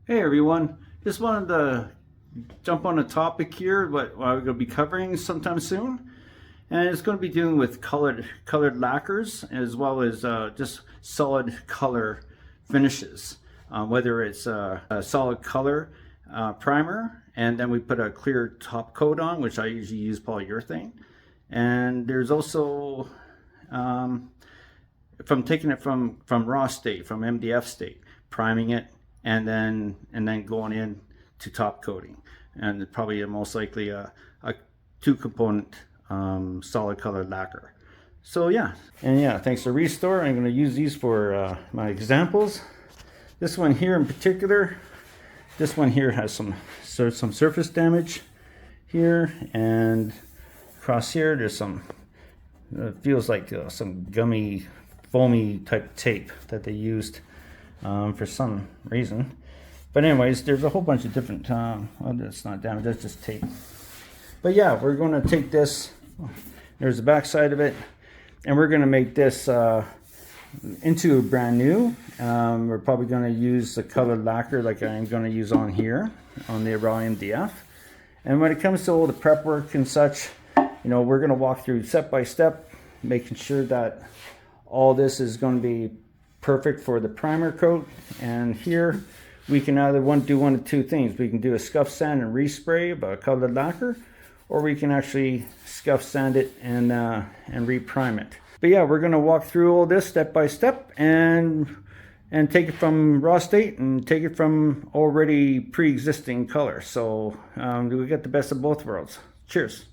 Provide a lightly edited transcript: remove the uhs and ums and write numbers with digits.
Hey everyone, just wanted to jump on a topic here, what we're going to be covering sometime soon, and it's going to be dealing with colored lacquers as well as just solid color finishes. Whether it's a solid color primer, and then we put a clear top coat on, which I usually use polyurethane, and there's also from taking it from raw state, from MDF state, priming it and then going in to top coating, and probably most likely a two component solid colored lacquer. So yeah, and yeah, thanks to Restore, I'm going to use these for my examples. This one here in particular, this one here has some surface damage here, and across here there's some it feels like some gummy foamy type tape that they used for some reason. But anyways, there's a whole bunch of different well, that's not damage, that's just tape. But yeah, we're going to take this, there's the back side of it, and we're going to make this into a brand new. We're probably going to use the colored lacquer like I'm going to use on here on the raw MDF. And when it comes to all the prep work and such, you know, we're going to walk through step by step, making sure that all this is going to be perfect for the primer coat. And here we can either do one of two things. We can do a scuff sand and respray of a colored lacquer, or we can actually scuff sand it and reprime it. But yeah, we're going to walk through all this step by step and take it from raw state and take it from already pre-existing color. So we get the best of both worlds. Cheers.